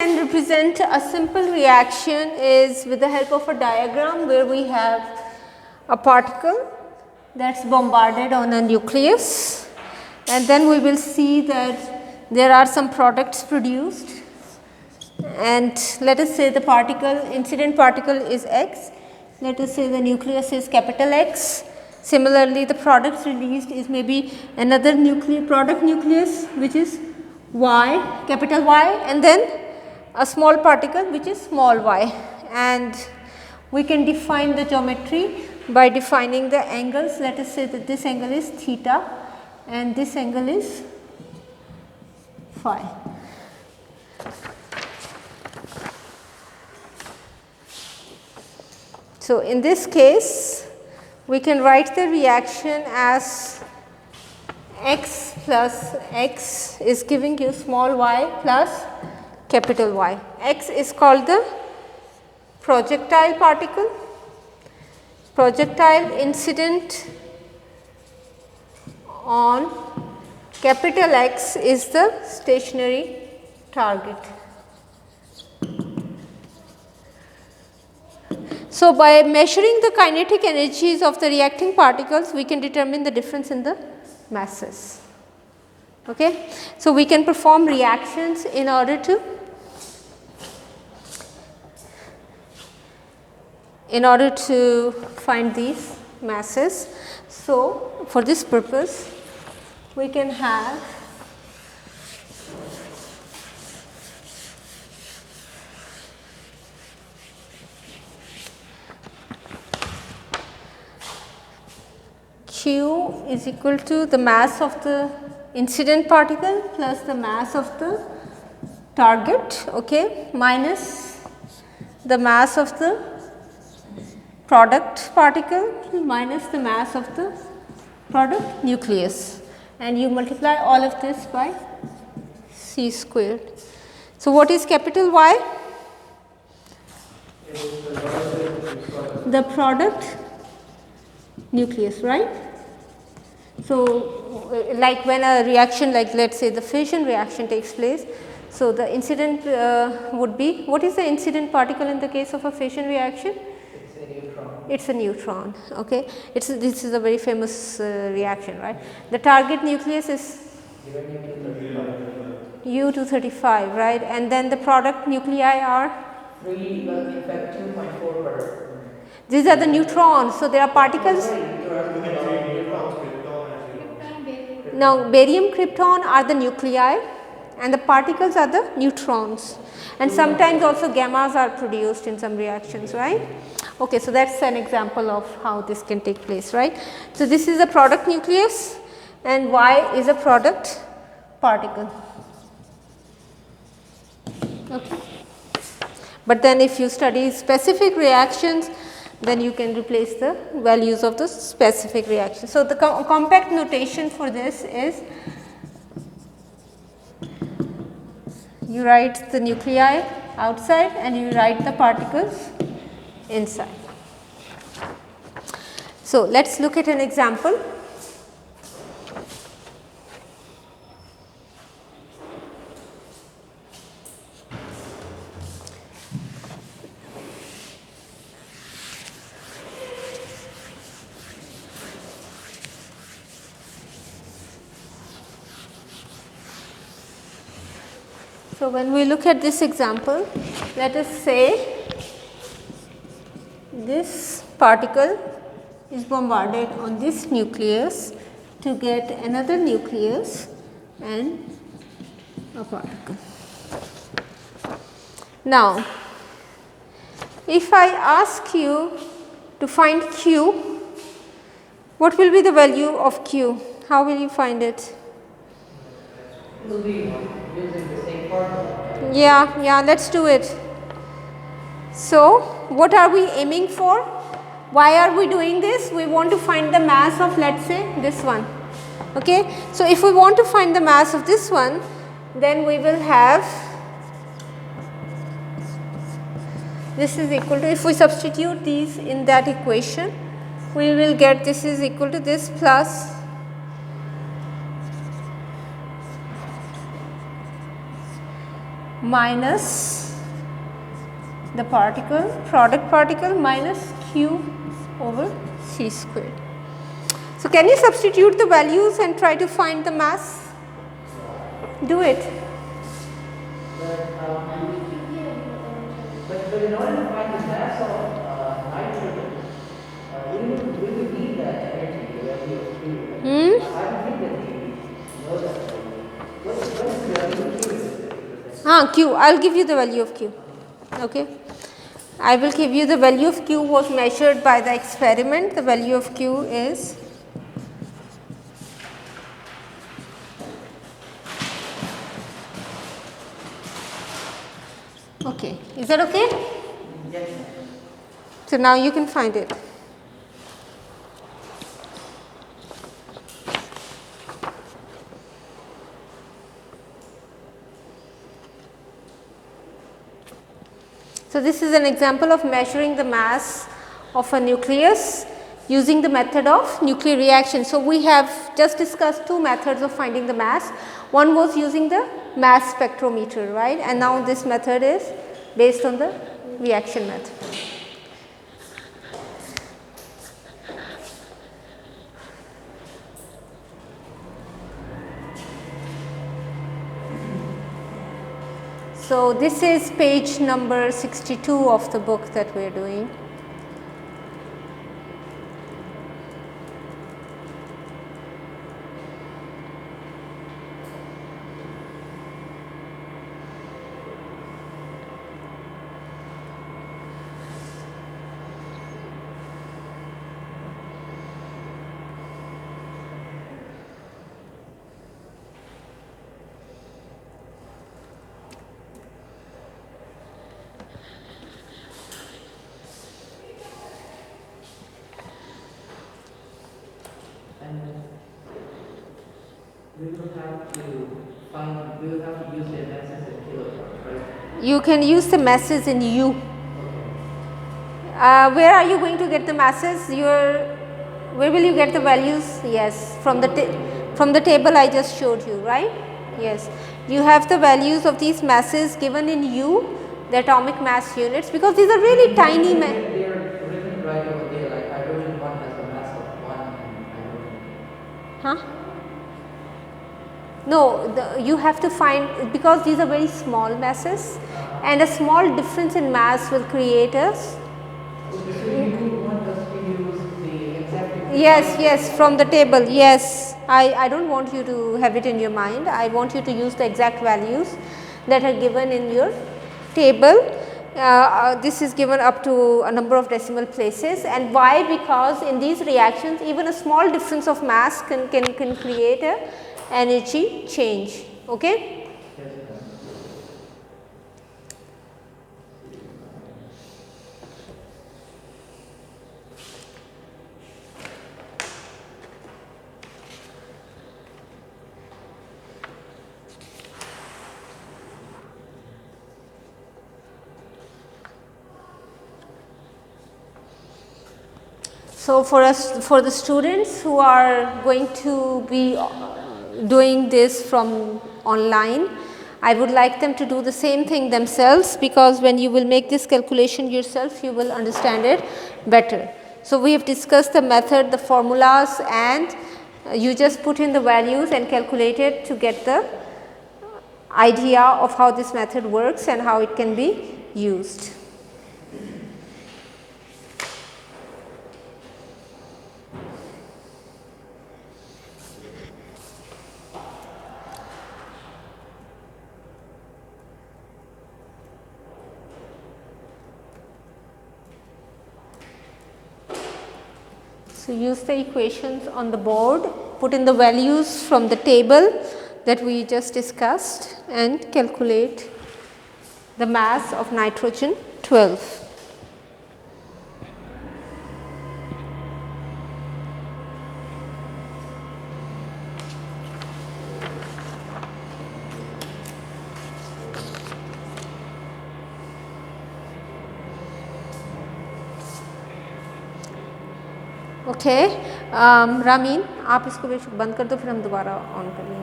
can represent a simple reaction is with the help of a diagram where we have a particle that is bombarded on a nucleus, and then we will see that there are some products produced, and let us say the particle, incident particle is X, let us say the nucleus is capital X. Similarly, the products released is maybe another product nucleus which is Y, capital Y, and then a small particle which is small y, and we can define the geometry by defining the angles. Let us say that this angle is theta and this angle is phi. So, in this case we can write the reaction as x plus x is giving you small y plus capital Y. X is called the projectile particle, projectile incident on capital X is the stationary target. So, by measuring the kinetic energies of the reacting particles, we can determine the difference in the masses. Okay. So, we can perform reactions in order to find these masses. So, for this purpose we can have Q is equal to the mass of the incident particle plus the mass of the target, okay, minus the mass of the product particle minus the mass of the product nucleus, and you multiply all of this by c squared. So, what is capital Y? The product nucleus, right. So, like when a reaction, like let us say the fission reaction takes place. So, the incident would be, what is the incident particle in the case of a fission reaction? It is a neutron, okay. This is a very famous reaction, right. The target nucleus is U-235, right, and then the product nuclei are 3, but in fact 2.4. These are the neutrons. So, there are particles. Now, barium, krypton are the nuclei and the particles are the neutrons, and sometimes also gammas are produced in some reactions, right. Okay, so, that is an example of how this can take place, right. So, this is a product nucleus and Y is a product particle. Okay. But then if you study specific reactions, then you can replace the values of the specific reaction. So, the compact notation for this is you write the nuclei outside and you write the particles inside. So, let us look at an example. So, when we look at this example, let us say this particle is bombarded on this nucleus to get another nucleus and a particle. Now, if I ask you to find Q, what will be the value of Q? How will you find it? Will be using the same formula. Yeah, let us do it. So, what are we aiming for? Why are we doing this? We want to find the mass of, let us say, this one. Okay. So, if we want to find the mass of this one, then we will have this is equal to, if we substitute these in that equation, we will get this is equal to this plus minus the product particle minus q over c squared. So, can you substitute the values and try to find the mass? Do it. But in order to find the mass of nitrogen, we would need that energy, the value of Q. I don't think that we know that value. What is the value of Q? Q, I will give you the value of Q. Okay. I will give you the value of Q was measured by the experiment. The value of Q is okay. Is that okay? Yes. So, now you can find it. So, this is an example of measuring the mass of a nucleus using the method of nuclear reaction. So, we have just discussed two methods of finding the mass. One was using the mass spectrometer, right, and now this method is based on the reaction method. So, this is page number 62 of the book that we are doing. We will have to use the masses in kilograms, right? You can use the masses in U. Where are you going to get the masses? Where will you get the values? Yes, from the table I just showed you, right? Yes, you have the values of these masses given in U, the atomic mass units, because these are really tiny. They are written right over there. Like hydrogen 1 has a mass of 1 and hydrogen. Huh? No, you have to find, because these are very small masses and a small difference in mass will create a. Yes, from the table, yes. I don't want you to have it in your mind. I want you to use the exact values that are given in your table. This is given up to a number of decimal places, and why? Because in these reactions even a small difference of mass can create a energy change. Okay. So, for the students who are going to be doing this from online, I would like them to do the same thing themselves, because when you will make this calculation yourself, you will understand it better. So, we have discussed the method, the formulas, and you just put in the values and calculate it to get the idea of how this method works and how it can be used. So, use the equations on the board, put in the values from the table that we just discussed and calculate the mass of nitrogen 12. Okay Ramin, आप इसको बंद कर दो, फिर हम दोबारा on कर लेंगे।